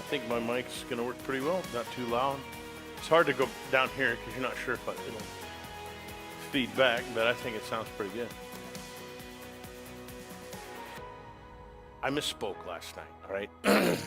think my mic's going to work pretty well, not too loud. It's hard to go down here because you're not sure if it'll feed back, but I think it sounds pretty good. I misspoke last night, all right?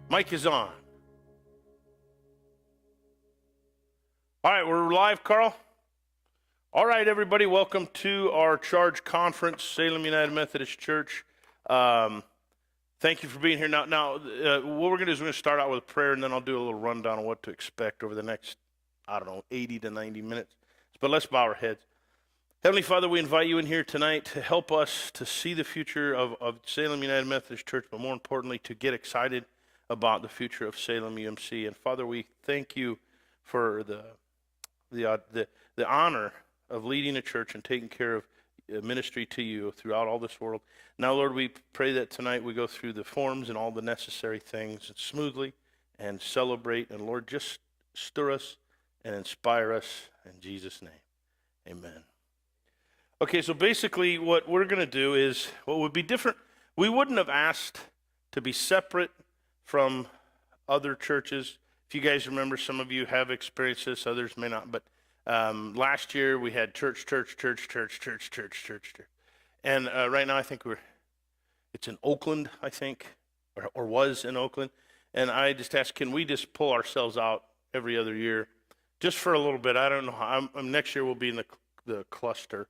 Mic is on. All right, we're live, Carl. All right, everybody, welcome to our Charge Conference, Salem United Methodist Church. Thank you for being here. Now, what we're going to do is we're going to start out with a prayer, and then I'll do a little rundown on what to expect over the next, 80 to 90 minutes. But let's bow our heads. Heavenly Father, we invite you in here tonight to help us to see the future of Salem United Methodist Church, but more importantly, to get excited about the future of Salem UMC. And Father, we thank you for the honor of leading a church and taking care of ministry to you throughout all this world. Now, Lord, we pray that tonight we go through the forms and all the necessary things smoothly and celebrate. And Lord, just stir us and inspire us in Jesus' name. Amen. Okay, so basically what we're going to do is, what would be different, we wouldn't have asked to be separate from other churches. If you guys remember, some of you have experienced this, others may not, but last year we had church. And right now I think it's in Oakland, I think, or was in Oakland. And I just asked, can we just pull ourselves out every other year, just for a little bit? I don't know. Next year we'll be in the cluster.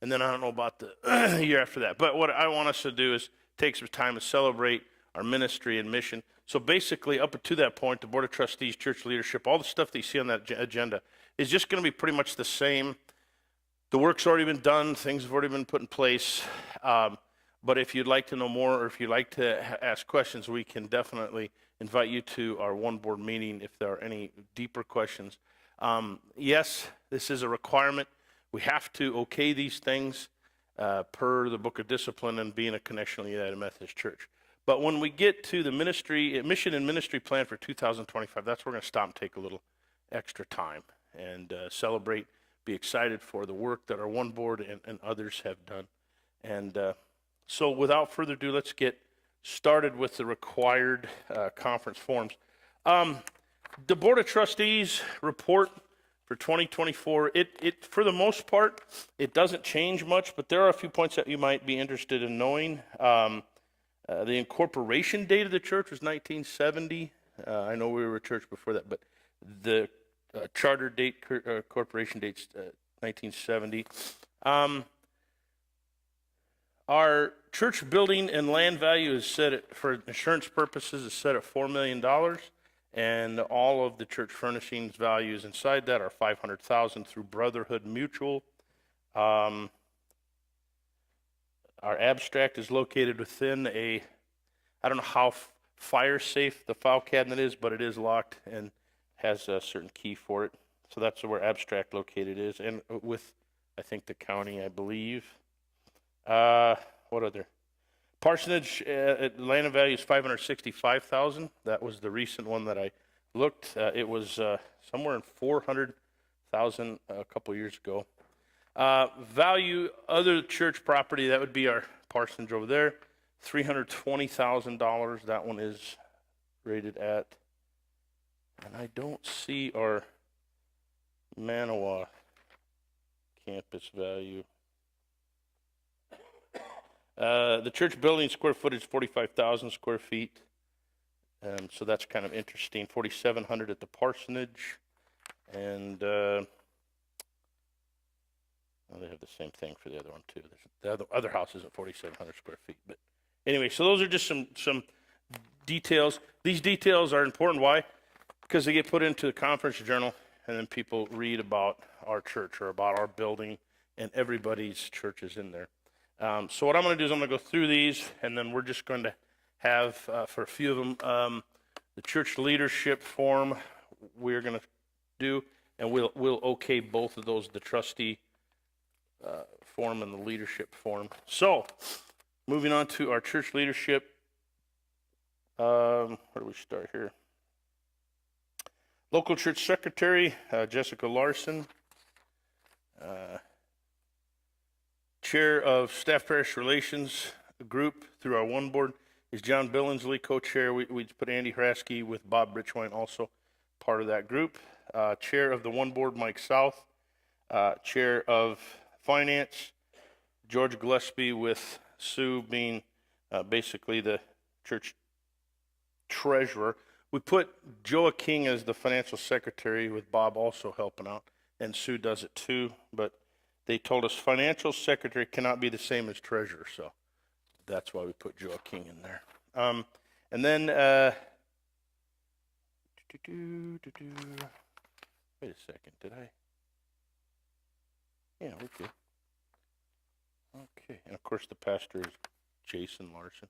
And then I don't know about the year after that. But what I want us to do is take some time to celebrate our ministry and mission. So basically, up to that point, the Board of Trustees, church leadership, all the stuff that you see on that agenda is just going to be pretty much the same. The work's already been done. Things have already been put in place. But if you'd like to know more, or if you'd like to ask questions, we can definitely invite you to our one board meeting if there are any deeper questions. Yes, this is a requirement. We have to okay these things per the Book of Discipline and being a Connection United Methodist Church. But when we get to the mission and ministry plan for 2025, that's where we're going to stop and take a little extra time and celebrate, be excited for the work that our one board and others have done. And so without further ado, let's get started with the required conference forms. The Board of Trustees report for 2024, it for the most part, it doesn't change much, but there are a few points that you might be interested in knowing. The incorporation date of the church was 1970. I know we were a church before that, but the charter date, corporation date's 1970. Our church building and land value is set for insurance purposes, is set at $4 million. And all of the church furnishings values inside that are $500,000 through Brotherhood Mutual. Our abstract is located within I don't know how fire safe the file cabinet is, but it is locked and has a certain key for it. So that's where abstract located is, and with, I think, the county, I believe. What other? Parsonage land value is $565,000. That was the recent one that I looked. It was somewhere in $400,000 a couple years ago. Value other church property, that would be our parsonage over there, $320,000. That one is rated at, and I don't see our Manawa campus value. The church building square footage, 45,000 square feet. So that's kind of interesting. 4,700 at the parsonage. And they have the same thing for the other one, too. The other house is at 4,700 square feet. But anyway, so those are just some details. These details are important. Why? Because they get put into the conference journal, and then people read about our church or about our building, and everybody's church is in there. So what I'm going to do is I'm going to go through these, and then we're just going to have, for a few of them, the church leadership form we're going to do, and we'll okay both of those, the trustee form and the leadership form. So, moving on to our church leadership. Where do we start here? Local church secretary, Jessica Larson. Chair of Staff Parish Relations Group through our one board is John Billingsley. Co-chair, we put Andy Hrasky with Bob Richwine, also part of that group. Chair of the one board, Mike South. Chair of Finance, George Gillespie, with Sue being basically the church treasurer. We put Joa King as the financial secretary with Bob also helping out, and Sue does it too, but they told us financial secretary cannot be the same as treasurer, so that's why we put Joa King in there. And then, wait a second, did I? Yeah, we're good. Okay, and of course the pastor is Jason Larson,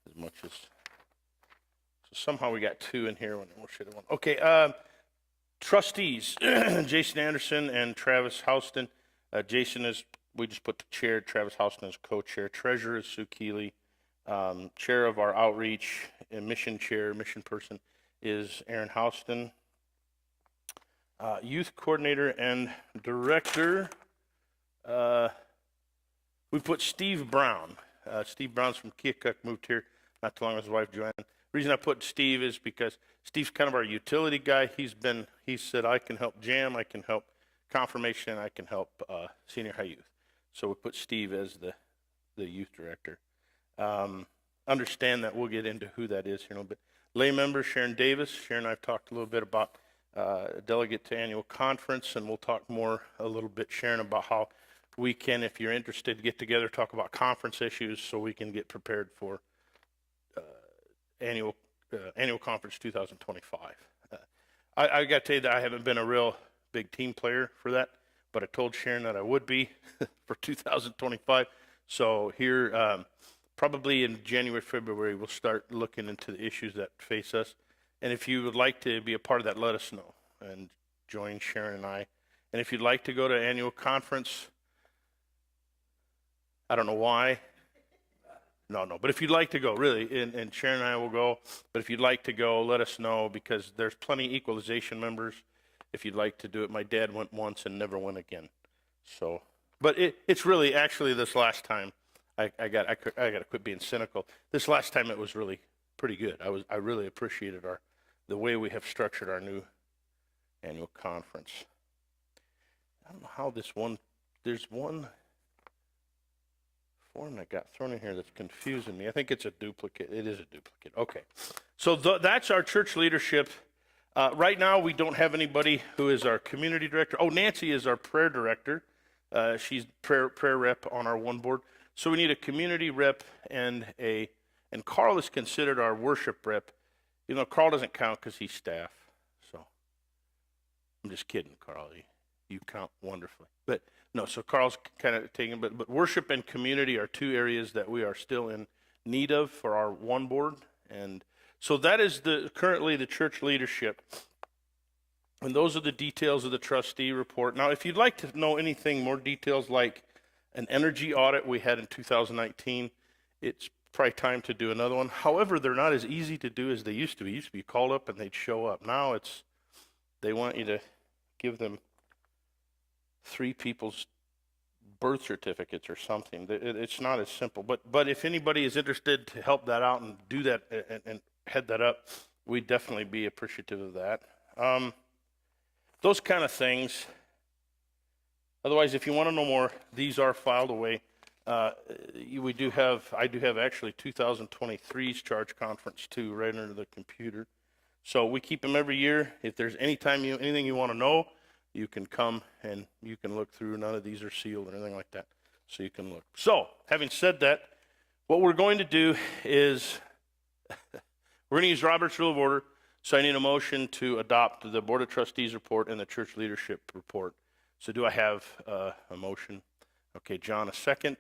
as much as, so somehow we got two in here when we should have one. Okay, trustees, Jason Anderson and Travis Houston. Jason is, we just put the chair, Travis Houston is co-chair. Treasurer is Sue Keeley. Chair of our outreach and mission chair, mission person is Aaron Houston. Youth coordinator and director, we put Steve Brown. Steve Brown's from Keokuk, moved here not too long with his wife Joanne. The reason I put Steve is because Steve's kind of our utility guy. He said I can help jam, I can help confirmation, I can help senior high youth. So we put Steve as the youth director. Understand that we'll get into who that is here in a little bit. Lay member Sharon Davis. Sharon and I have talked a little bit about delegate to annual conference, and we'll talk more a little bit, Sharon, about how we can, if you're interested, get together, talk about conference issues so we can get prepared for annual conference 2025. I got to tell you that I haven't been a real big team player for that, but I told Sharon that I would be for 2025. So here, probably in January, February, we'll start looking into the issues that face us. And if you would like to be a part of that, let us know and join Sharon and I. And if you'd like to go to annual conference, I don't know why. No, but if you'd like to go, really, and Sharon and I will go, but if you'd like to go, let us know, because there's plenty of equalization members if you'd like to do it. My dad went once and never went again. So, but it's really, actually, this last time, I got to quit being cynical. This last time it was really pretty good. I really appreciated the way we have structured our new annual conference. I don't know how there's one form that got thrown in here that's confusing me. I think it's a duplicate. It is a duplicate. Okay. So that's our church leadership. Right now, we don't have anybody who is our community director. Oh, Nancy is our prayer director. She's prayer rep on our one board. So we need a community rep and Carl is considered our worship rep. You know, Carl doesn't count because he's staff. So I'm just kidding, Carl. You count wonderfully. But no, so Carl's kind of taking, but worship and community are two areas that we are still in need of for our one board. And so that is currently the church leadership. And those are the details of the trustee report. Now, if you'd like to know anything more details like an energy audit we had in 2019, it's probably time to do another one. However, they're not as easy to do as they used to be. It used to be called up and they'd show up. Now they want you to give them 3 people's birth certificates or something. It's not as simple. But if anybody is interested to help that out and do that and head that up, we'd definitely be appreciative of that. Those kind of things. Otherwise, if you want to know more, these are filed away. I do have actually 2023's charge conference too, right under the computer. So we keep them every year. If there's anything you want to know, you can come and you can look through. None of these are sealed or anything like that, so you can look. So, having said that, what we're going to do is we're going to use Robert's Rule of Order. So I need a motion to adopt the Board of Trustees report and the church leadership report. So do I have a motion? Okay, John, a second.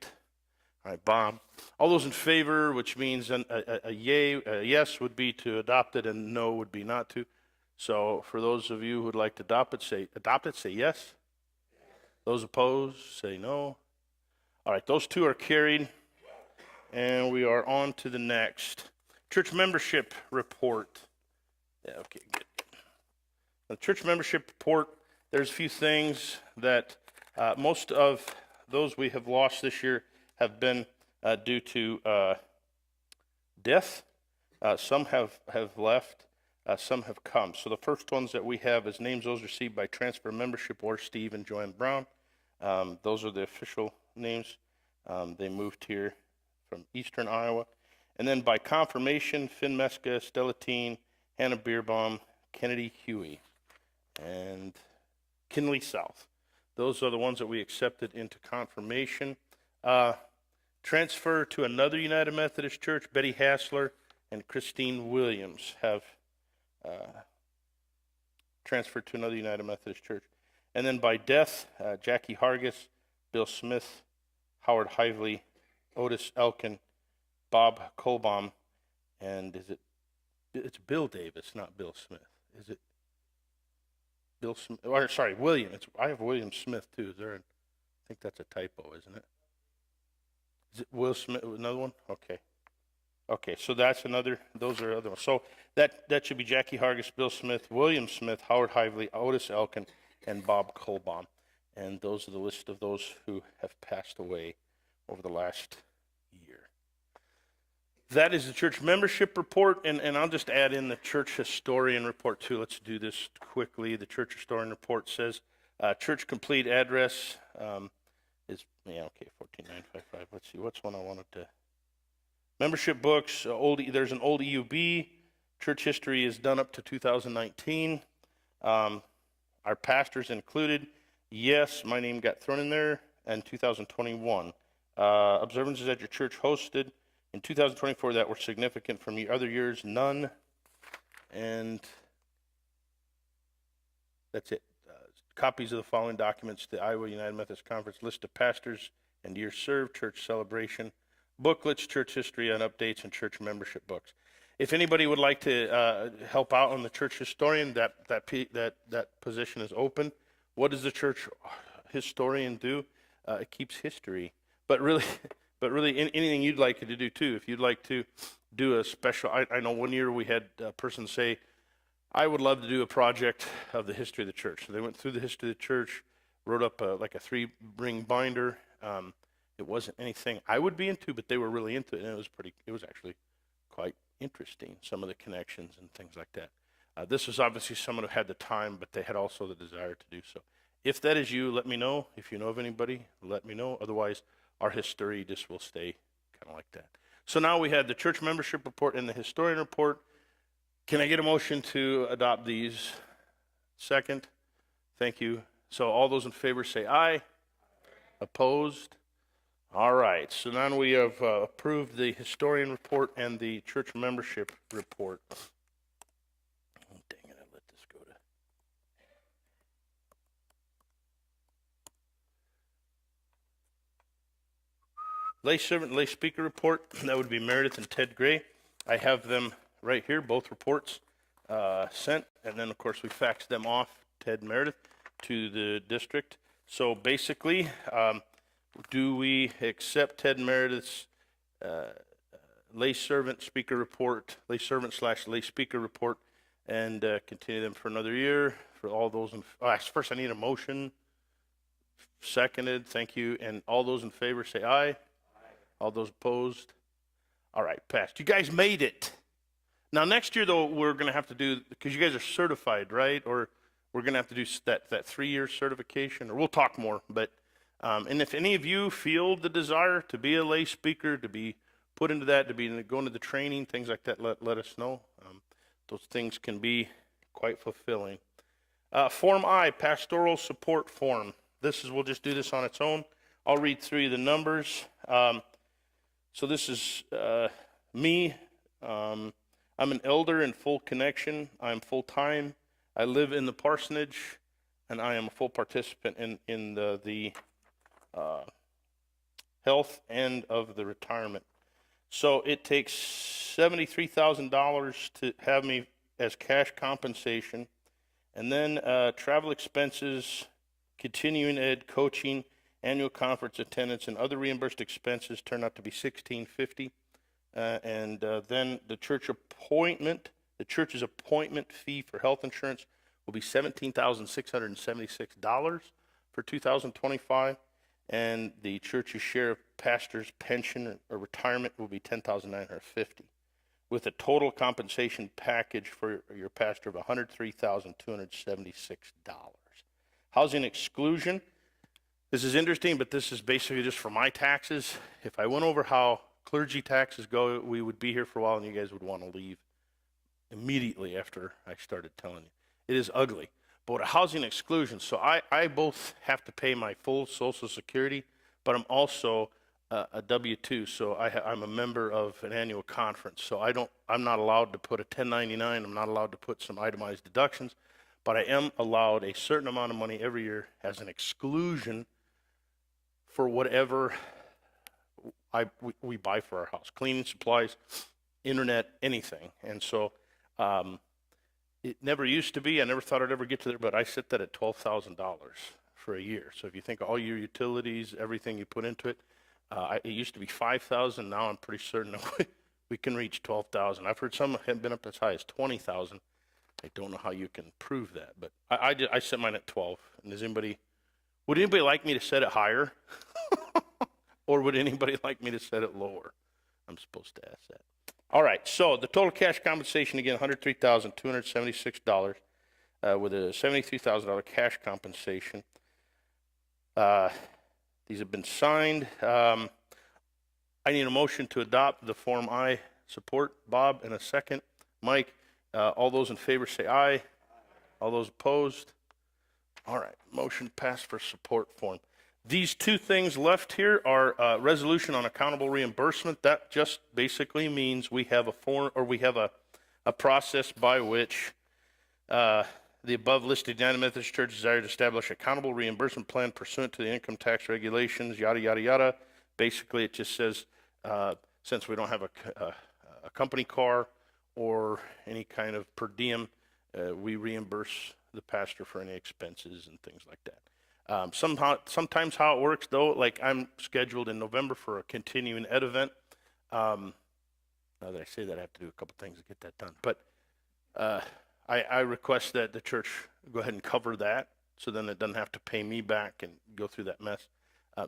All right, Bob. All those in favor, which means a yes would be to adopt it and no would be not to. So for those of you who would like to adopt it, say yes. Those opposed, say no. All right, those two are carried. And we are on to the next. Church membership report. Yeah, okay, good. The church membership report, there's a few things that most of those we have lost this year have been due to death. Some have left, some have come. So the first ones that we have is names those received by transfer membership or Steve and Joanne Brown. Those are the official names. They moved here from eastern Iowa. And then by confirmation, Finn Meska, Stellatine, Hannah Beerbaum, Kennedy Huey, and Kinley South. Those are the ones that we accepted into confirmation. Transfer to another United Methodist Church, Betty Hassler and Christine Williams have transferred to another United Methodist Church. And then by death, Jackie Hargis, Bill Smith, Howard Hively, Otis Elkin, Bob Colbaum, and it's Bill Davis, not Bill Smith. Is it Bill Smith? Or sorry, William. I have William Smith too. I think that's a typo, isn't it? Is it Will Smith? Another one? Okay. Okay, so those are other ones. So that should be Jackie Hargis, Bill Smith, William Smith, Howard Hively, Otis Elkin, and Bob Colbaum. And those are the list of those who have passed away over the last year. That is the church membership report, and I'll just add in the church historian report too. Let's do this quickly. The church historian report says church complete address is, 14955. Let's see, what's one I wanted to... Membership books, there's an old EUB. Church history is done up to 2019. Our pastors included. Yes, my name got thrown in there in 2021. Observances that your church hosted in 2024 that were significant from other years, none. And that's it. Copies of the following documents: the Iowa United Methodist Conference list of pastors and years served, church celebration, booklets, church history and updates, and church membership books. If anybody would like to help out on the church historian, that position is open. What does the church historian do? It keeps history. But really, anything you'd like to do too. If you'd like to do a special, I know one year we had a person say, I would love to do a project of the history of the church. So they went through the history of the church, wrote up like a 3-ring binder. It wasn't anything I would be into, but they were really into it, and it was actually quite interesting, some of the connections and things like that. This was obviously someone who had the time, but they had also the desire to do so. If that is you, let me know. If you know of anybody, let me know. Otherwise, our history just will stay kind of like that. So now we had the church membership report and the historian report. Can I get a motion to adopt these? Second? Thank you. So all those in favor say aye. Opposed? All right. So now we have approved the historian report and the church membership report. Oh, dang it. I let this go to... Lay servant, lay speaker report. That would be Meredith and Ted Gray. I have them right here, both reports sent, and then of course we faxed them off, Ted and Meredith, to the district. So basically, do we accept Ted and Meredith's lay servant speaker report, lay servant / lay speaker report, and continue them for another year? For all those first I need a motion. Seconded, thank you. And all those in favor say aye. Aye. All those opposed? All right, passed. You guys made it. Now, next year, though, we're going to have to do, because you guys are certified, right? Or we're going to have to do that 3-year certification, or we'll talk more. But and if any of you feel the desire to be a lay speaker, to be put into that, to go into the training, things like that, let us know. Those things can be quite fulfilling. Form I, pastoral support form. We'll just do this on its own. I'll read through the numbers. So this is me. I'm an elder in full connection. I'm full-time. I live in the parsonage, and I am a full participant in the health end of the retirement. So it takes $73,000 to have me as cash compensation, and then travel expenses, continuing ed, coaching, annual conference attendance, and other reimbursed expenses turn out to be $1,650. And then the church's appointment fee for health insurance will be $17,676 for 2025, and the church's share of pastor's pension or retirement will be $10,950, with a total compensation package for your pastor of $103,276. Housing exclusion. This is interesting, but this is basically just for my taxes. If I went over how clergy taxes go, we would be here for a while and you guys would want to leave immediately after I started telling you. It is ugly. But with a housing exclusion, so I both have to pay my full Social Security, but I'm also a W-2, so I'm a member of an annual conference. So I'm not allowed to put a 1099. I'm not allowed to put some itemized deductions, but I am allowed a certain amount of money every year as an exclusion for whatever we buy for our house, cleaning supplies, internet, anything. And so it never used to be. I never thought I'd ever get to there, but I set that at $12,000 for a year. So if you think all your utilities, everything you put into it, it used to be 5,000. Now I'm pretty certain that we can reach 12,000. I've heard some have been up as high as 20,000. I don't know how you can prove that, but I set mine at 12. And would anybody like me to set it higher? Or would anybody like me to set it lower? I'm supposed to ask that. All right, so the total cash compensation, again, $103,276 with a $73,000 cash compensation. These have been signed. I need a motion to adopt the Form I support. Bob, and a second. Mike, all those in favor say aye. All those opposed? All right, motion passed for support form. These two things left here are resolution on accountable reimbursement. That just basically means we have a form, or we have a process by which the above listed United Methodist Church desire to establish accountable reimbursement plan pursuant to the income tax regulations, yada, yada, yada. Basically, it just says, since we don't have a company car or any kind of per diem, we reimburse the pastor for any expenses and things like that. Sometimes how it works though, like I'm scheduled in November for a continuing ed event. Now that I say that, I have to do a couple things to get that done. But I request that the church go ahead and cover that, so then it doesn't have to pay me back and go through that mess.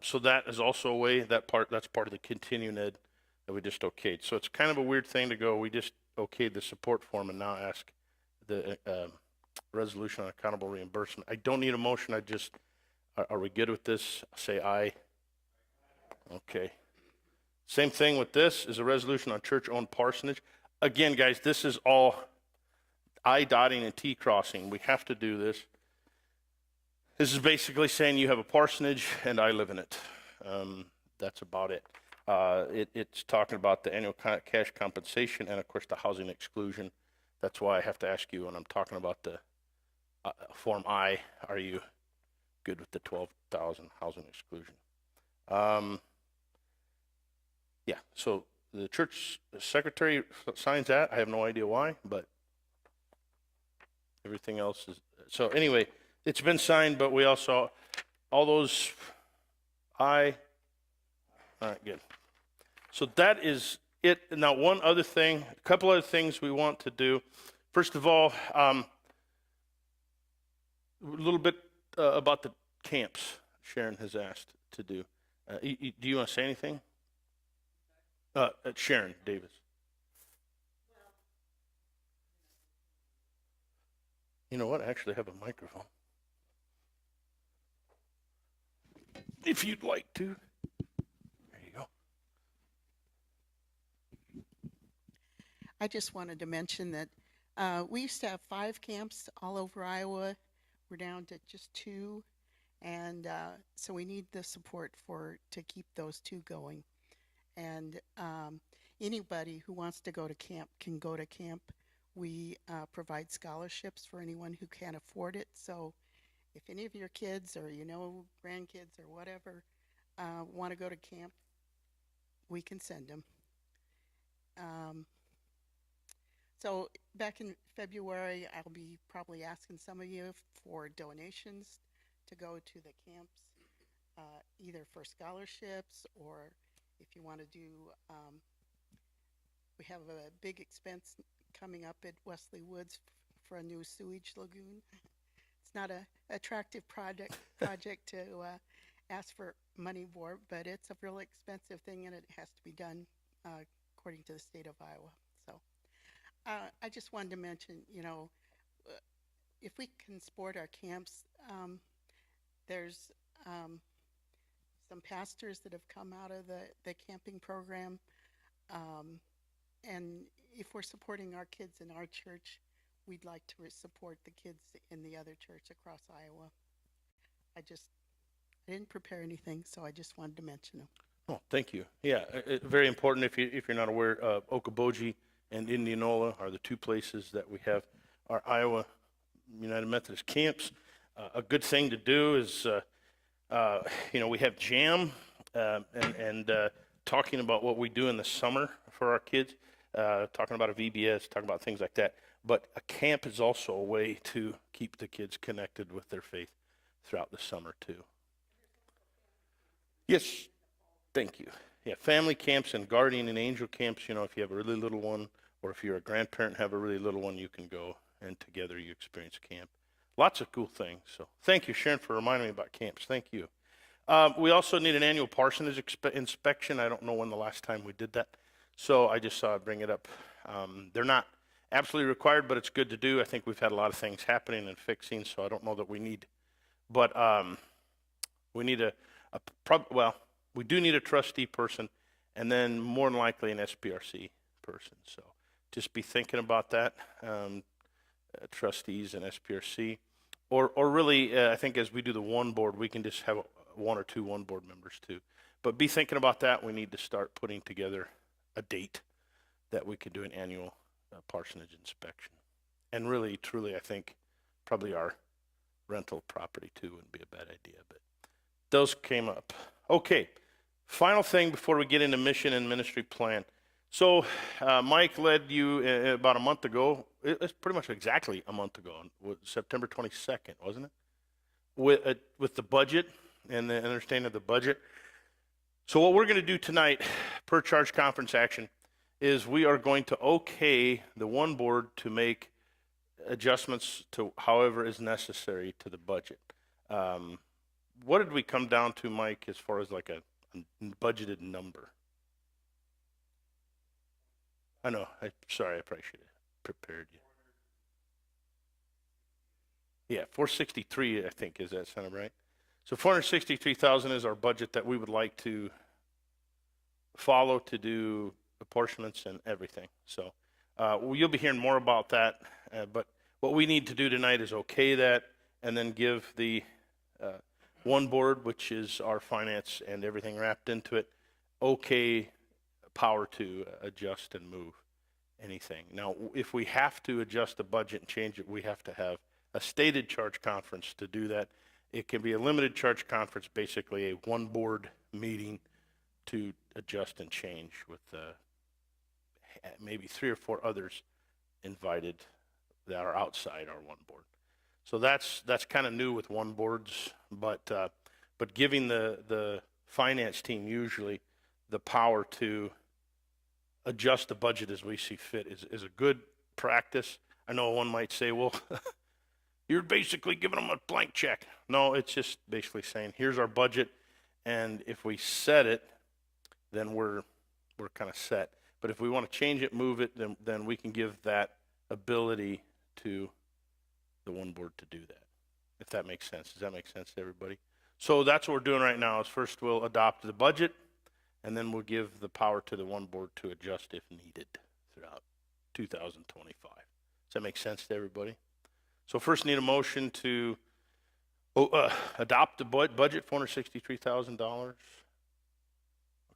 So that is also a way, that's part of the continuing ed that we just okayed. So it's kind of a weird thing to go, we just okayed the support form and now ask the resolution on accountable reimbursement. I don't need a motion, are we good with this? Say aye. Okay. Same thing with this is a resolution on church-owned parsonage. Again, guys, this is all I dotting and T crossing. We have to do this. This is basically saying you have a parsonage and I live in it. That's about it. It's talking about the annual cash compensation and, of course, the housing exclusion. That's why I have to ask you when I'm talking about the Form I, are you good with the 12,000 housing exclusion? Yeah, so the church secretary signs that. I have no idea why, but everything else is. So anyway, it's been signed, but we also, all those, all right, good. So that is it. Now, one other thing, a couple other things we want to do. First of all, a little bit about the camps Sharon has asked to do. Do you want to say anything? Sharon Davis. You know what? I actually have a microphone. If you'd like to. There you go. I just wanted to mention that we used to have 5 camps all over Iowa. We're down to just 2, and so we need the support to keep those 2 going. And anybody who wants to go to camp can go to camp. We provide scholarships for anyone who can't afford it. So if any of your kids or grandkids or whatever want to go to camp, we can send them. So back in February, I'll be probably asking some of you for donations to go to the camps, either for scholarships or if you want to do, we have a big expense coming up at Wesley Woods for a new sewage lagoon. It's not an attractive project to ask for money for, but it's a really expensive thing and it has to be done according to the state of Iowa. So I just wanted to mention, if we can support our camps, there's some pastors that have come out of the camping program, and if we're supporting our kids in our church, we'd like to support the kids in the other church across Iowa. I didn't prepare anything, so I just wanted to mention them. Oh, thank you. Yeah, very important. If you're not aware, Okoboji and Indianola are the two places that we have our Iowa United Methodist camps. A good thing to do is, we have jam and talking about what we do in the summer for our kids, talking about a VBS, talking about things like that. But a camp is also a way to keep the kids connected with their faith throughout the summer too. Yes, thank you. Yeah, family camps and guardian and angel camps, if you have a really little one or if you're a grandparent and have a really little one, you can go and together you experience camp. Lots of cool things. So thank you, Sharon, for reminding me about camps. Thank you. We also need an annual parsonage inspection. I don't know when the last time we did that. So I just saw I'd bring it up. They're not absolutely required, but it's good to do. I think we've had a lot of things happening and fixing, so I don't know that we need. But we need we do need a trustee person, and then more than likely an SPRC person. So just be thinking about that, trustees and SPRC. Or really, I think as we do the one board, we can just have one or two one board members too. But be thinking about that. We need to start putting together a date that we could do an annual parsonage inspection. And really, truly, I think probably our rental property too wouldn't be a bad idea. But those came up. Okay, final thing before we get into mission and ministry plan. So Mike led you about a month ago. It's pretty much exactly a month ago, September 22nd, wasn't it? With the budget and the understanding of the budget. So what we're going to do tonight, per charge conference action, is we are going to okay the one board to make adjustments to however is necessary to the budget. What did we come down to, Mike, as far as like a budgeted number? I know. Sorry, I probably should have prepared you. Yeah, 463, I think, is that sound right? So 463,000 is our budget that we would like to follow to do apportionments and everything. So you'll be hearing more about that. But what we need to do tonight is okay that, and then give the one board, which is our finance and everything wrapped into it, okay power to adjust and move anything. Now, if we have to adjust the budget and change it, we have to have a stated charge conference to do that. It can be a limited charge conference, basically a one board meeting to adjust and change with maybe 3 or 4 others invited that are outside our one board. So that's kind of new with one boards, but giving the finance team usually the power to adjust the budget as we see fit is a good practice. I know one might say, well, you're basically giving them a blank check. No, it's just basically saying, here's our budget, and if we set it, then we're kind of set. But if we want to change it, move it, then we can give that ability to the one board to do that, if that makes sense. Does that make sense to everybody? So that's what we're doing right now is first we'll adopt the budget, and then we'll give the power to the one board to adjust if needed throughout 2025. Does that make sense to everybody? So first need a motion to adopt the budget, $463,000.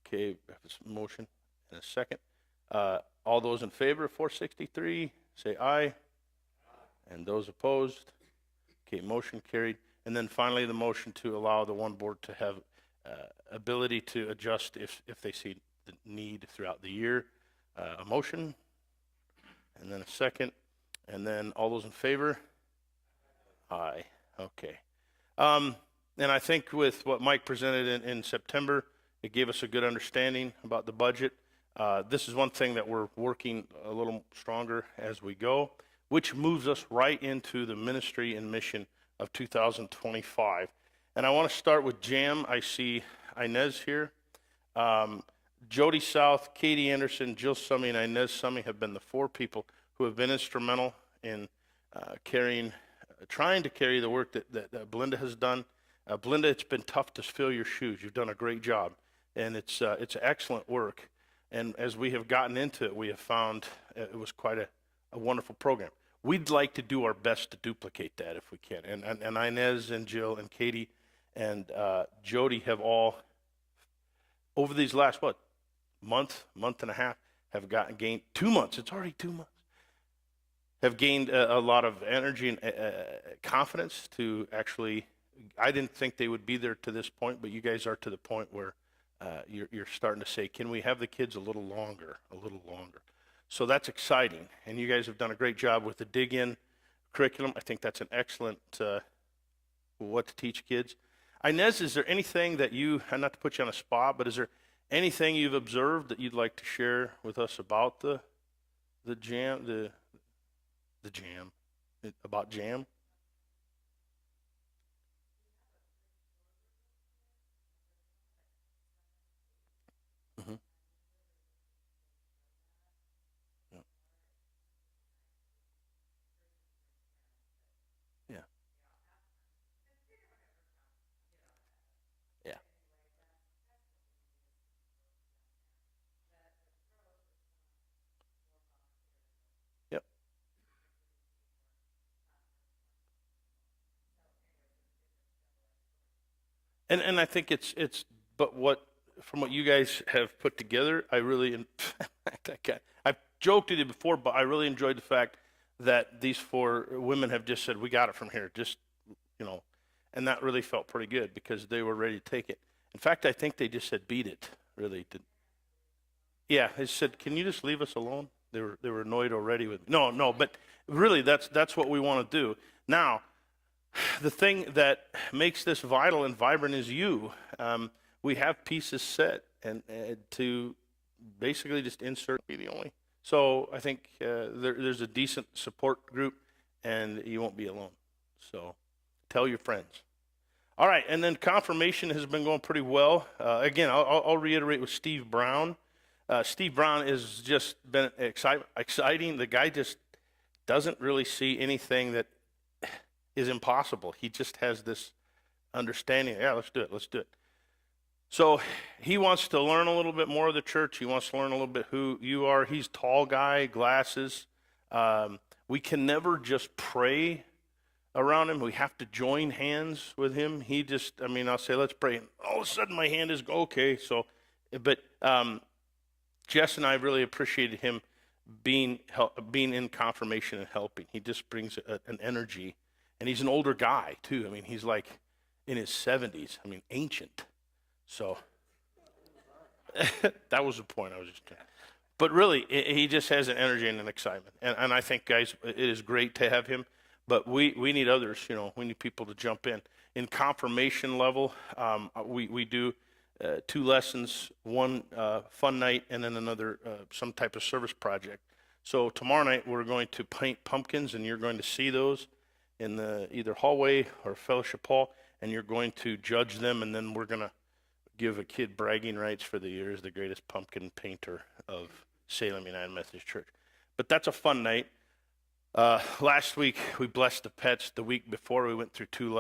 Okay, we have a motion and a second. All those in favor of 463, say aye. And those opposed? Okay, motion carried. And then finally the motion to allow the one board to have ability to adjust if they see the need throughout the year. A motion, and then a second, and then all those in favor? Aye. Okay. And I think with what Mike presented in September, it gave us a good understanding about the budget. This is one thing that we're working a little stronger as we go, which moves us right into the ministry and mission of 2025. And I want to start with JAM. I see Inez here. Jody South, Katie Anderson, Jill Summey, and Inez Summey have been the 4 people who have been instrumental in trying to carry the work that Belinda has done. Belinda, it's been tough to fill your shoes. You've done a great job, and it's excellent work. And as we have gotten into it, we have found it was quite a wonderful program. We'd like to do our best to duplicate that if we can. And Inez and Jill and Katie and Jody have all, over these last, month and a half, have gained 2 months. It's already 2 months. Have gained a lot of energy and confidence to actually, I didn't think they would be there to this point, but you guys are to the point where you're starting to say, can we have the kids a little longer? So that's exciting. And you guys have done a great job with the Dig In curriculum. I think that's an excellent what to teach kids. Inez, is there anything that you, and not to put you on a spot, but is there anything you've observed that you'd like to share with us about the jam, about jam? Mm-hmm. Yeah. Yeah. Yeah. Yep. And I think but what, from what you guys have put together, I really, in fact, I've joked with you before, but I really enjoyed the fact that these 4 women have just said, we got it from here, just, and that really felt pretty good because they were ready to take it. In fact, I think they just said, beat it, really did. Yeah, they said, can you just leave us alone? They were annoyed already with me. No, but really, that's what we want to do. Now, the thing that makes this vital and vibrant is you. We have pieces set and to basically just insert be the only. So I think there's a decent support group, and you won't be alone. So tell your friends. All right, and then confirmation has been going pretty well. Again, I'll reiterate with Steve Brown. Steve Brown has just been exciting. The guy just doesn't really see anything that is impossible. He just has this understanding. Yeah, let's do it. So he wants to learn a little bit more of the church. He wants to learn a little bit who you are. He's tall guy, glasses. We can never just pray around him. We have to join hands with him. I'll say, let's pray. And all of a sudden my hand is okay. So, but Jess and I really appreciated him being in confirmation and helping. He just brings an energy. And he's an older guy, too. He's like in his 70s. Ancient. So that was the point I was just trying. But really, he just has an energy and an excitement. And I think, guys, it is great to have him. But we need others, we need people to jump in. In confirmation level, we do 2 lessons, one fun night, and then another some type of service project. So tomorrow night, we're going to paint pumpkins, and you're going to see those in the either hallway or fellowship hall, and you're going to judge them, and then we're going to give a kid bragging rights for the year as the greatest pumpkin painter of Salem United Methodist Church. But that's a fun night. Last week we blessed the pets. The week before we went through 2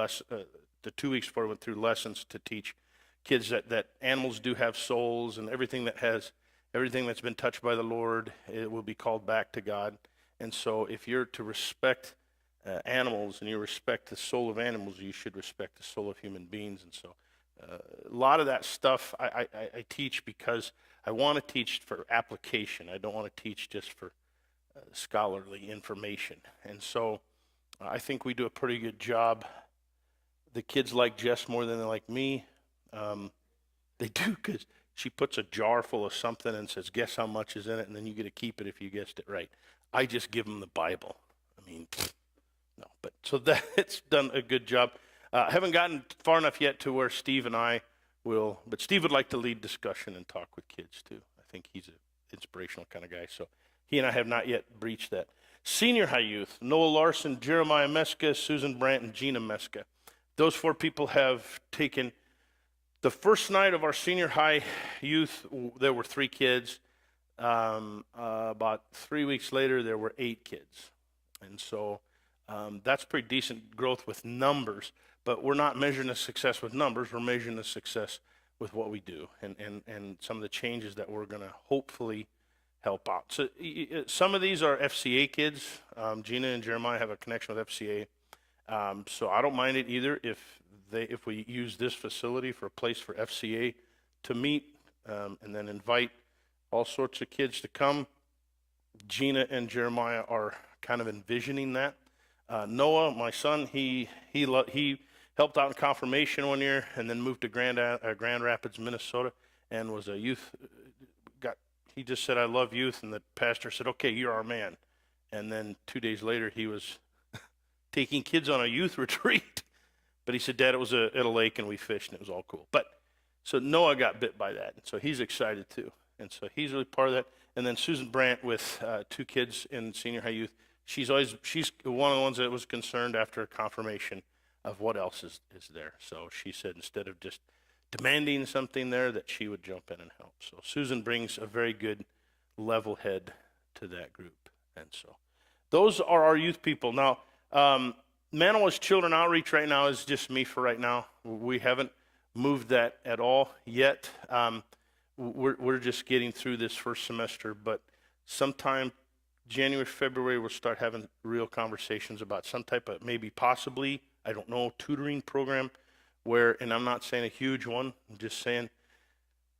weeks before we went through lessons to teach kids that animals do have souls, and everything that's been touched by the Lord, it will be called back to God. And so if you're to respect animals and you respect the soul of animals, you should respect the soul of human beings. And so a lot of that stuff I teach because I want to teach for application. I don't want to teach just for scholarly information. And so I think we do a pretty good job. The kids like Jess more than they like me. They do, because she puts a jar full of something and says, guess how much is in it, and then you get to keep it if you guessed it right. I just give them the Bible. No, but so that it's done a good job. Haven't gotten far enough yet to where Steve and I will, but Steve would like to lead discussion and talk with kids too. I think he's an inspirational kind of guy, so he and I have not yet breached that. Senior high youth, Noah Larson, Jeremiah Meska, Susan Brandt, and Gina Meska. Those 4 people have taken the first night of our senior high youth. There were 3 kids. About 3 weeks later, there were 8 kids. And so that's pretty decent growth with numbers, but we're not measuring the success with numbers. We're measuring the success with what we do and some of the changes that we're going to hopefully help out. So some of these are FCA kids. Gina and Jeremiah have a connection with FCA. So I don't mind it either if we use this facility for a place for FCA to meet, and then invite all sorts of kids to come. Gina and Jeremiah are kind of envisioning that. Noah, my son, he helped out in confirmation one year and then moved to Grand Rapids, Minnesota, and was a youth. He just said, "I love youth," and the pastor said, "Okay, you're our man." And then 2 days later, he was taking kids on a youth retreat. But he said, "Dad, it was at a lake and we fished and it was all cool." But so Noah got bit by that, and so he's excited too, and so he's really part of that. And then Susan Brandt with 2 kids in senior high youth. She's one of the ones that was concerned after confirmation of what else is there. So she said instead of just demanding something there, that she would jump in and help. So Susan brings a very good level head to that group. And so those are our youth people. Now, Manawa's Children Outreach right now is just me for right now. We haven't moved that at all yet. We're just getting through this first semester, but sometime January, February, we'll start having real conversations about some type of possibly, I don't know, tutoring program where, and I'm not saying a huge one, I'm just saying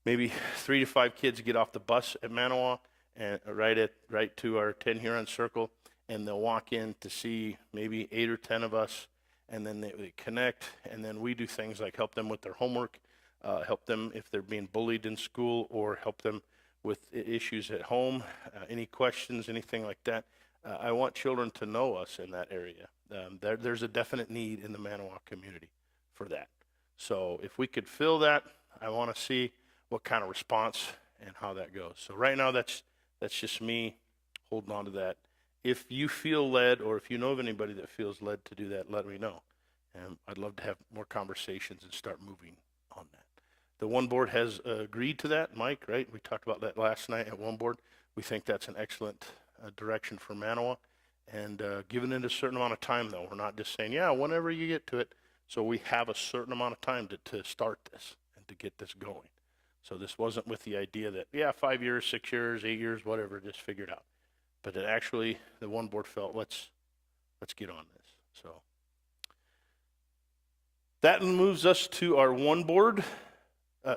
maybe 3 to 5 kids get off the bus at Manawa and right to our 10 Huron Circle, and they'll walk in to see maybe 8 or 10 of us, and then they connect, and then we do things like help them with their homework, help them if they're being bullied in school, or help them with issues at home, any questions, anything like that. I want children to know us in that area. There's a definite need in the Manawa community for that. So if we could fill that, I want to see what kind of response and how that goes. So right now, that's just me holding on to that. If you feel led, or if you know of anybody that feels led to do that, let me know. And I'd love to have more conversations and start moving on that. The One Board has agreed to that, Mike, right? We talked about that last night at One Board. We think that's an excellent direction for Manawa. And giving it a certain amount of time, though. We're not just saying, yeah, whenever you get to it. So we have a certain amount of time to start this and to get this going. So this wasn't with the idea that, yeah, 5 years, 6 years, 8 years, whatever, just figure it out. But it actually, the One Board felt, let's get on this. So that moves us to our One Board.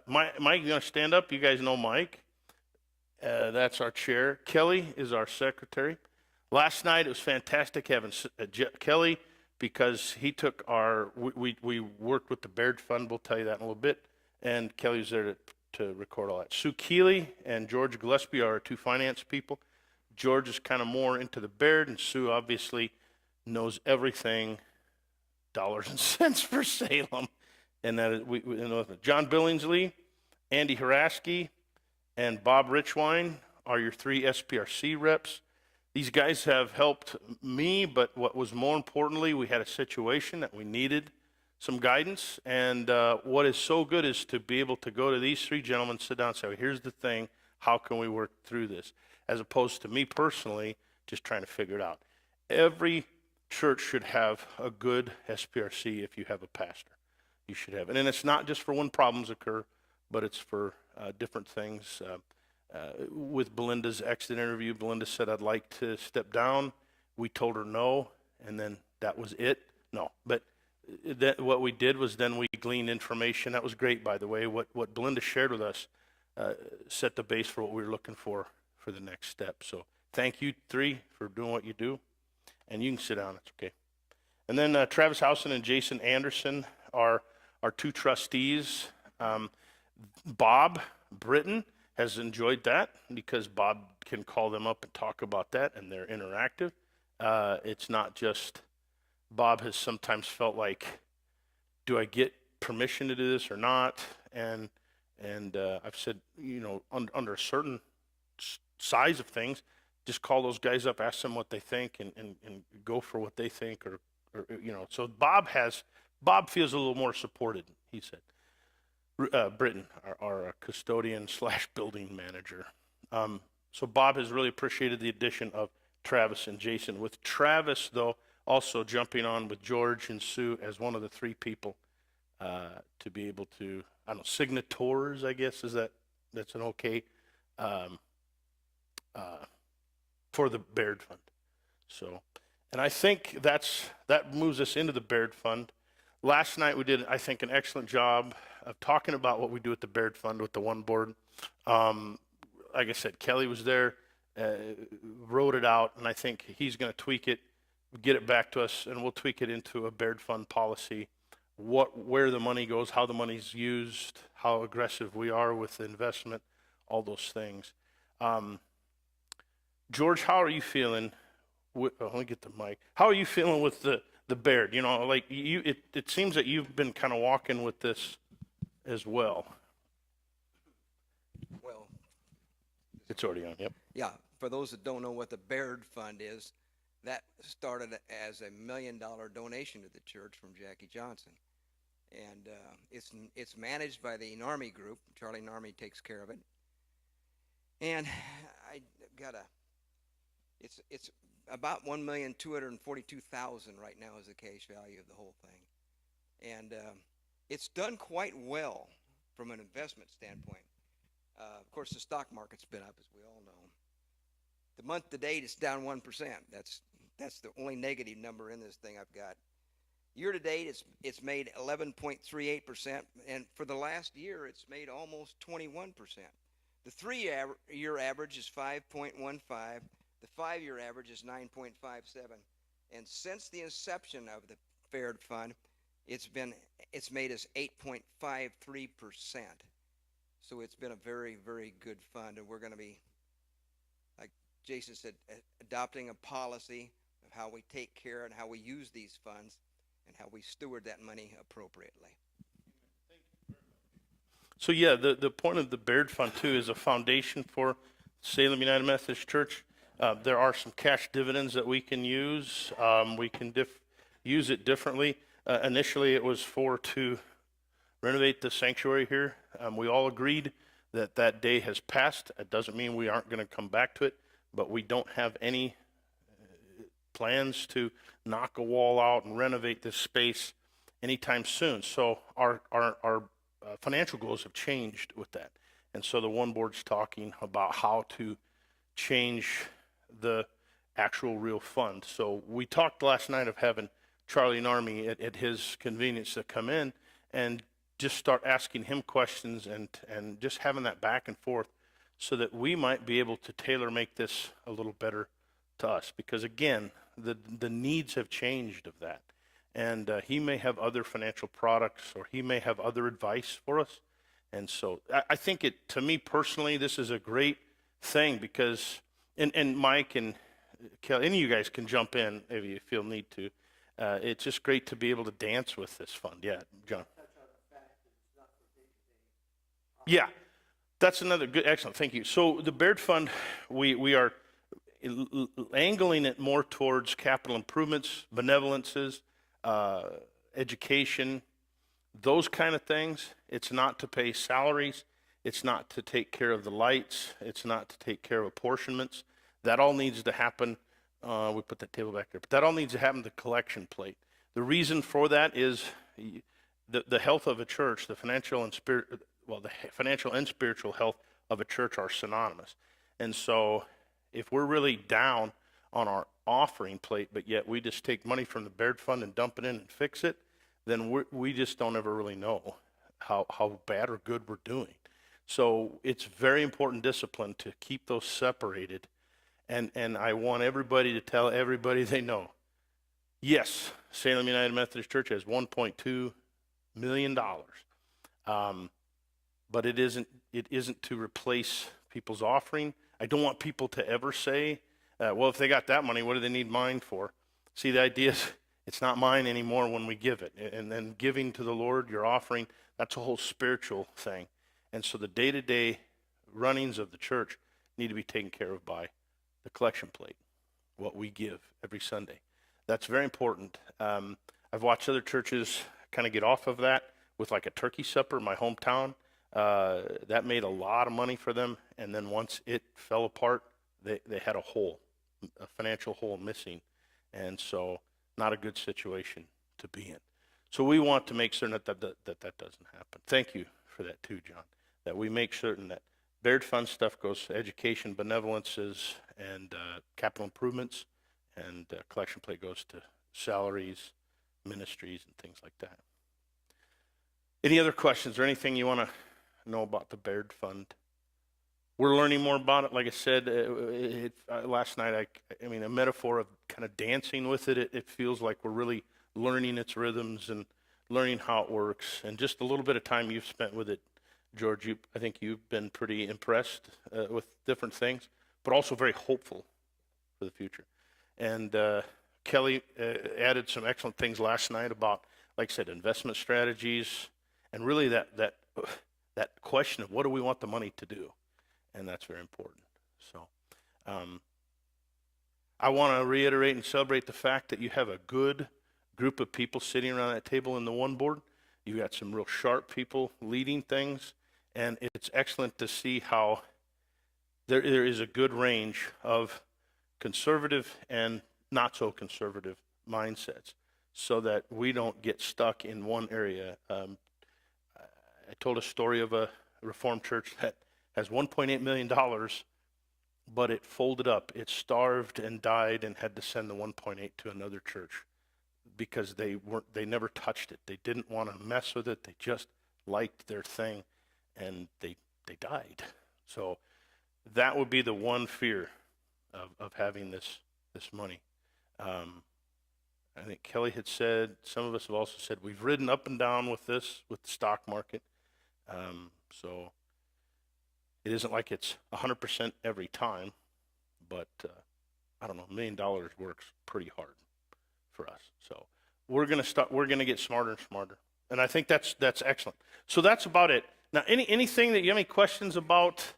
Mike, you gonna stand up? You guys know Mike. That's our chair. Kelly is our secretary. Last night it was fantastic having Kelly, because he took we worked with the Baird Fund. We'll tell you that in a little bit. And Kelly was there to record all that. Sue Keeley and George Gillespie are our 2 finance people. George is kind of more into the Baird, and Sue obviously knows everything, dollars and cents for Salem. And that is, we know John Billingsley, Andy Haraski, and Bob Richwine are your 3 SPRC reps. These guys have helped me, but what was more importantly, we had a situation that we needed some guidance. And what is so good is to be able to go to these 3 gentlemen, sit down and say, well, here's the thing, how can we work through this? As opposed to me personally just trying to figure it out. Every church should have a good SPRC if you have a pastor. You should have it. And it's not just for when problems occur, but it's for different things. With Belinda's exit interview, Belinda said, I'd like to step down. We told her no, and then that was it. No, but what we did was then we gleaned information. That was great, by the way. What Belinda shared with us set the base for what we were looking for the next step. So thank you 3 for doing what you do. And you can sit down, it's okay. And then Travis Housen and Jason Anderson are our 2 trustees. Bob Britton has enjoyed that because Bob can call them up and talk about that, and they're interactive. It's not just, Bob has sometimes felt like, do I get permission to do this or not? And I've said, under a certain size of things, just call those guys up, ask them what they think, and go for what they think, or So Bob feels a little more supported, he said. Britton, our custodian / building manager. So Bob has really appreciated the addition of Travis and Jason. With Travis, though, also jumping on with George and Sue as one of the 3 people to be able to I don't know, signators, I guess, that's an okay, um, for the Baird Fund. So, and I think that moves us into the Baird Fund. Last night we did, I think, an excellent job of talking about what we do at the Baird Fund with the one board. Like I said, Kelly was there, wrote it out, and I think he's going to tweak it, get it back to us, and we'll tweak it into a Baird Fund policy. Where the money goes, how the money's used, how aggressive we are with the investment, all those things. George, how are you feeling? Let me get the mic. How are you feeling with the Baird? You know, like it seems that you've been kind of walking with this as well. Well, It's already on. Yep. yeah, for those that don't know what the Baird Fund is, that started as $1 million donation to the church from Jackie Johnson. And it's managed by the Narmy Group. Charlie Narmy takes care of it. And I got it's about $1,242,000 right now is the cash value of the whole thing. And it's done quite well from an investment standpoint. Of course, the stock market's been up, as we all know. The month to date, it's down 1%. That's the only negative number in this thing I've got. Year to date, it's made 11.38%, and for the last year, it's made almost 21%. The 3-year average is 5.15. The 5-year average is 9.57. And since the inception of the Baird Fund, it's made us 8.53%. So it's been a very, very good fund, and we're going to be, like Jason said, adopting a policy of how we take care and how we use these funds and how we steward that money appropriately. So yeah, the point of the Baird Fund too is a foundation for Salem United Methodist Church. There are some cash dividends that we can use. We can use it differently. Initially, it was to renovate the sanctuary here. We all agreed that day has passed. It doesn't mean we aren't going to come back to it, but we don't have any plans to knock a wall out and renovate this space anytime soon. So our financial goals have changed with that. And so the one board's talking about how to change the actual real fund. So we talked last night of having Charlie Narmy at his convenience to come in and just start asking him questions and just having that back and forth so that we might be able to tailor make this a little better to us. Because again, the needs have changed of that. And he may have other financial products or he may have other advice for us. And so I think to me personally, this is a great thing because, and Mike and Kelly, any of you guys can jump in if you feel need to. It's just great to be able to dance with this fund. Yeah, John. Yeah, that's another good, excellent, thank you. So the Baird Fund, we are angling it more towards capital improvements, benevolences, education, those kind of things. It's not to pay salaries. It's not to take care of the lights. It's not to take care of apportionments. That all needs to happen. We put that table back there, but that all needs to happen to the collection plate. The reason for that is the health of a church, the financial and spiritual health of a church are synonymous. And so if we're really down on our offering plate, but yet we just take money from the Baird Fund and dump it in and fix it, then we just don't ever really know how bad or good we're doing. So it's very important discipline to keep those separated. And I want everybody to tell everybody they know. Yes, Salem United Methodist Church has $1.2 million. But it isn't to replace people's offering. I don't want people to ever say, well, if they got that money, what do they need mine for? See, the idea is it's not mine anymore when we give it. And then giving to the Lord, your offering, that's a whole spiritual thing. And so the day-to-day runnings of the church need to be taken care of by the collection plate, what we give every Sunday. That's very important. I've watched other churches kind of get off of that with like a turkey supper in my hometown. That made a lot of money for them. And then once it fell apart, they had a financial hole missing. And so not a good situation to be in. So we want to make certain that doesn't happen. Thank you for that too, John, that we make certain that Baird Fund stuff goes to education, benevolences, and capital improvements, and collection plate goes to salaries, ministries, and things like that. Any other questions or anything you want to know about the Baird Fund? We're learning more about it. Like I said, last night, I mean, a metaphor of kind of dancing with it. It feels like we're really learning its rhythms and learning how it works. And just a little bit of time you've spent with it, George, I think you've been pretty impressed with different things, but also very hopeful for the future. And Kelly added some excellent things last night about, like I said, investment strategies, and really that question of what do we want the money to do. And that's very important. So I want to reiterate and celebrate the fact that you have a good group of people sitting around that table in the one board. You got some real sharp people leading things, and it's excellent to see how there is a good range of conservative and not so conservative mindsets, so that we don't get stuck in one area. I told a story of a Reformed church that has $1.8 million, but it folded up. It starved and died and had to send the 1.8 to another church because they never touched it. They didn't want to mess with it. They just liked their thing, and they died. So that would be the one fear of having this money. I think Kelly had said, some of us have also said, we've ridden up and down with this, with the stock market. So it isn't like it's 100% every time, but I don't know, $1 million works pretty hard for us. So we're going to get smarter and smarter. And I think that's excellent. So that's about it. Now, anything that you have any questions about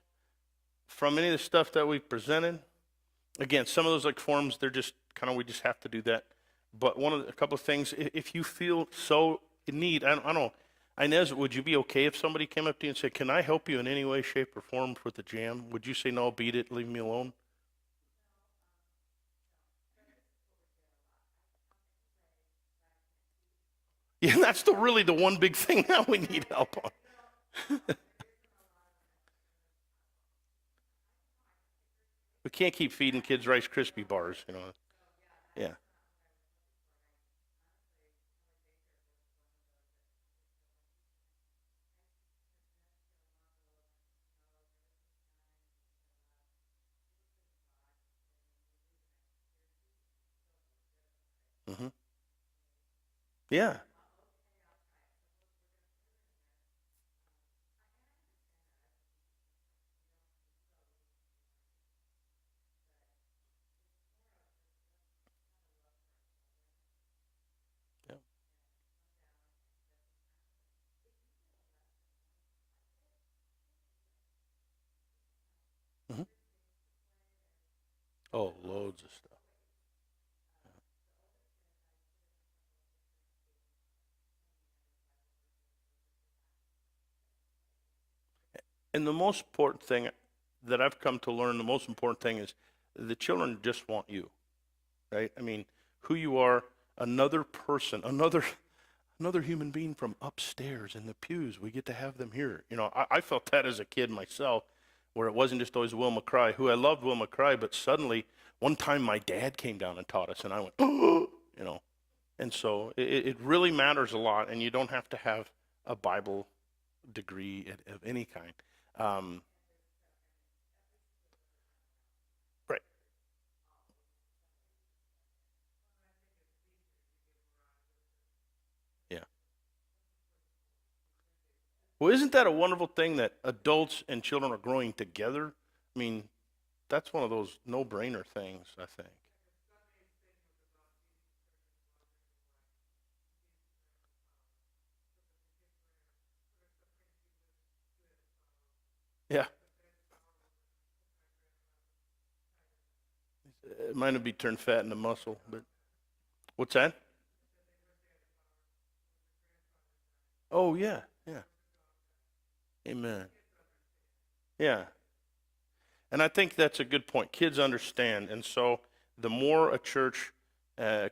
from any of the stuff that we've presented? Again, some of those like forms, they're just kind of, we just have to do that. But a couple of things, if you feel so in need, I don't know, Inez, would you be okay if somebody came up to you and said, can I help you in any way, shape, or form with the jam? Would you say, no, beat it, leave me alone? Yeah, that's really the one big thing that we need help on. We can't keep feeding kids Rice Krispie bars, you know. Yeah. Mm-hmm. Yeah. Yeah. Mm-hmm. Oh, loads of stuff. And the most important thing that I've come to learn, the most important thing is the children just want you, right? I mean, who you are, another person, another human being from upstairs in the pews. We get to have them here. You know, I felt that as a kid myself, where it wasn't just always Will McCry, who I loved Will McCry, but suddenly one time my dad came down and taught us, and I went, oh, you know. And so it really matters a lot, and you don't have to have a Bible degree of any kind. Right. Yeah. Well, isn't that a wonderful thing that adults and children are growing together? I mean, that's one of those no-brainer things, I think. Yeah. It might not be turned fat into muscle, but what's that? Oh, yeah. Yeah. Amen. Yeah. And I think that's a good point. Kids understand. And so the more a church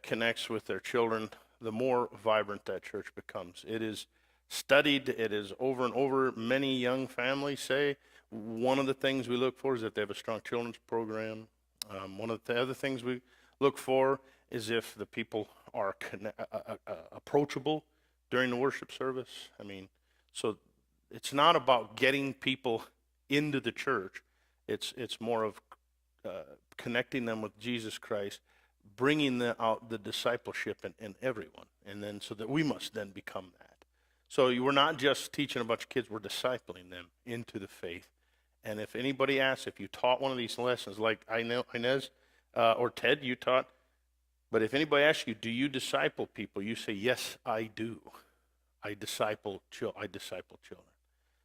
connects with their children, the more vibrant that church becomes. It is studied. It is over and over. Many young families say one of the things we look for is that they have a strong children's program. One of the other things we look for is if the people are approachable during the worship service. I mean, so it's not about getting people into the church. It's more of connecting them with Jesus Christ, bringing out the discipleship in everyone, and then so that we must then become that. So we're not just teaching a bunch of kids, we're discipling them into the faith. And if anybody asks if you taught one of these lessons, like I know Inez or Ted, you taught, but if anybody asks you, do you disciple people? You say, yes, I do. I disciple children.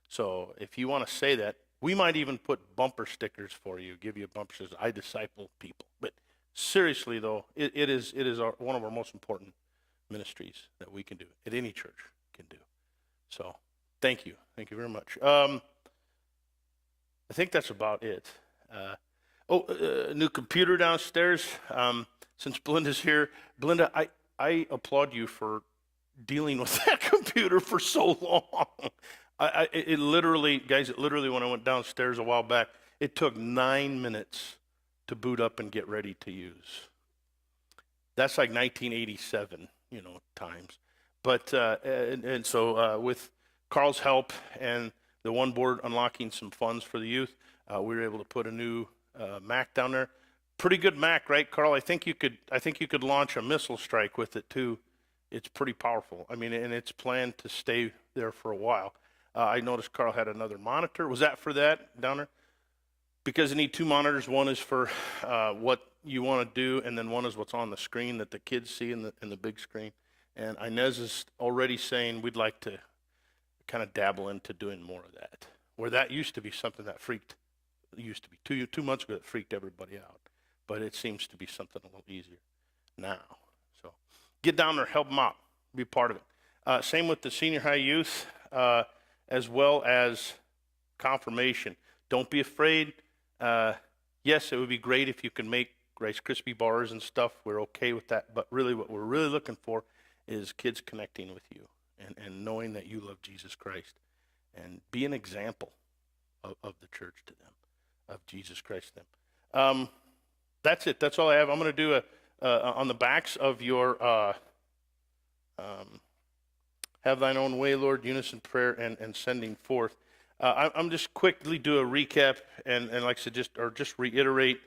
So if you want to say that, we might even put bumper stickers for you, give you a bumper that says, I disciple people. But seriously, though, it is one of our most important ministries that we can do, that any church can do. So thank you. Thank you very much. I think that's about it. New computer downstairs. Since Belinda's here, Belinda, I applaud you for dealing with that computer for so long. It literally, when I went downstairs a while back, it took 9 minutes to boot up and get ready to use. That's like 1987, times. But, and so with Carl's help and the one board unlocking some funds for the youth, we were able to put a new Mac down there. Pretty good Mac, right, Carl? I think you could launch a missile strike with it too. It's pretty powerful. I mean, and it's planned to stay there for a while. I noticed Carl had another monitor. Was that for that down there? Because you need two monitors. One is for what you want to do, and then one is what's on the screen that the kids see in the big screen. And Inez is already saying we'd like to kind of dabble into doing more of that. Where that used to be something that used to be 2 months ago that freaked everybody out. But it seems to be something a little easier now. So get down there, help them out, be part of it. Same with the senior high youth, as well as confirmation. Don't be afraid. Yes, it would be great if you can make Rice Krispie bars and stuff. We're okay with that. But really what we're really looking for is kids connecting with you and knowing that you love Jesus Christ. And be an example of the church to them, of Jesus Christ to them. That's it. That's all I have. I'm going to do on the backs of your Have Thine Own Way, Lord, unison prayer, and sending forth. I'm just quickly do a recap and like I said, just reiterate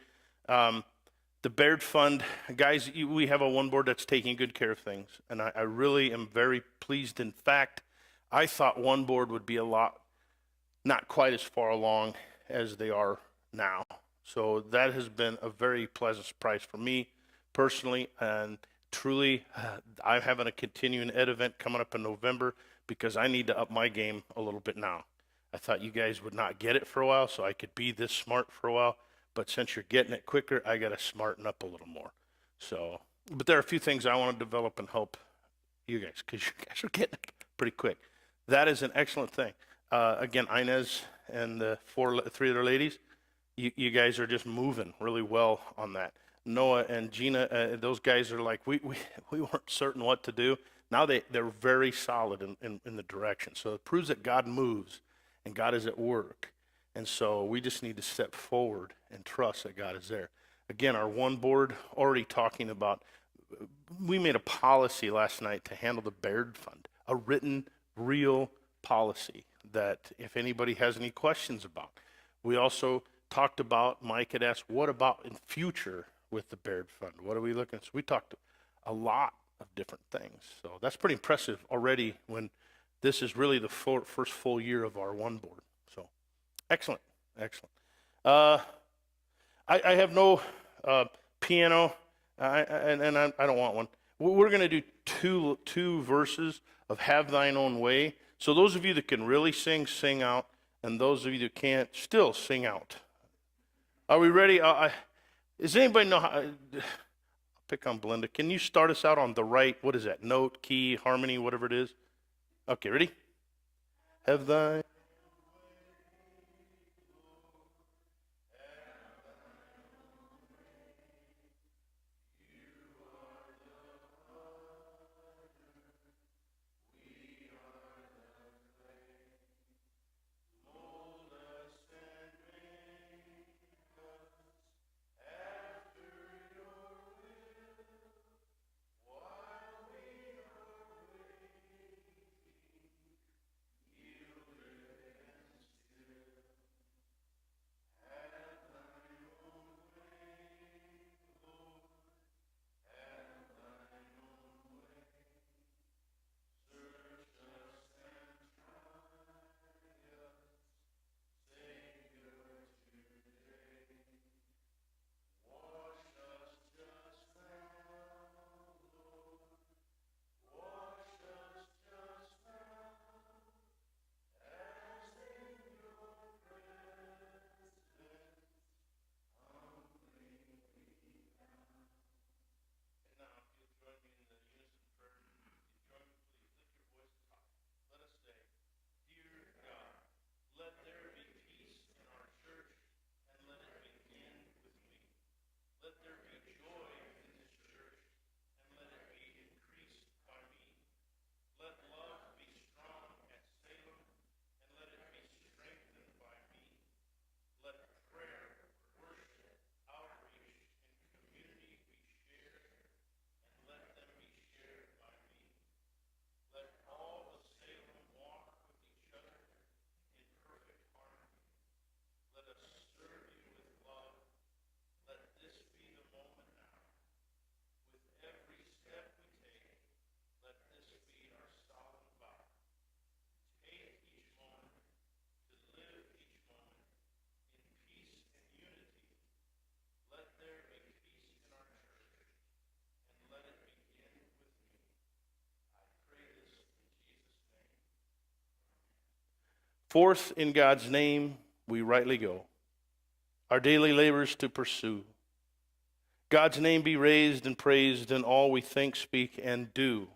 the Baird Fund. Guys, we have a one board that's taking good care of things, and I really am very pleased. In fact, I thought one board would be not quite as far along as they are now. So that has been a very pleasant surprise for me personally, and truly, I'm having a continuing ed event coming up in November because I need to up my game a little bit now. I thought you guys would not get it for a while, so I could be this smart for a while, but since you're getting it quicker, I got to smarten up a little more. So, but there are a few things I want to develop and help you guys, because you guys are getting it pretty quick. That is an excellent thing. Again, Inez and the three other ladies, you guys are just moving really well on that. Noah and Gina, those guys are like, we weren't certain what to do. Now they're very solid in the direction. So it proves that God moves and God is at work. And so we just need to step forward and trust that God is there. Again, our one board already talking about, we made a policy last night to handle the Baird Fund, a written, real policy that if anybody has any questions about. We also talked about, Mike had asked, what about in future with the Baird Fund? What are we looking at? So we talked a lot of different things. So that's pretty impressive already when this is really the first full year of our one board. So excellent. I have no piano, and I don't want one. We're going to do two verses of Have Thine Own Way. So those of you that can really sing out, and those of you that can't, still sing out. Are we ready? Does anybody know how? I'll pick on Belinda. Can you start us out on the right, what is that, note, key, harmony, whatever it is? Okay, ready? Have thine. Forth in God's name we rightly go, our daily labors to pursue. God's name be raised and praised in all we think, speak, and do.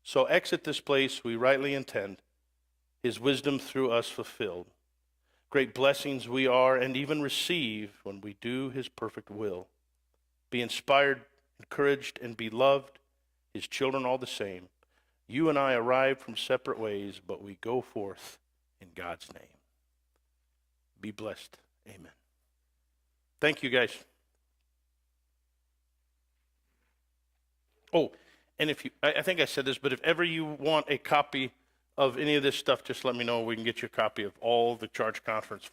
So exit this place we rightly intend, his wisdom through us fulfilled. Great blessings we are and even receive when we do his perfect will. Be inspired, encouraged, and be loved, his children all the same. You and I arrive from separate ways, but we go forth in God's name. Be blessed. Amen. Thank you, guys. Oh, and if you, I think I said this, but if ever you want a copy of any of this stuff, just let me know. We can get you a copy of all the Charge Conference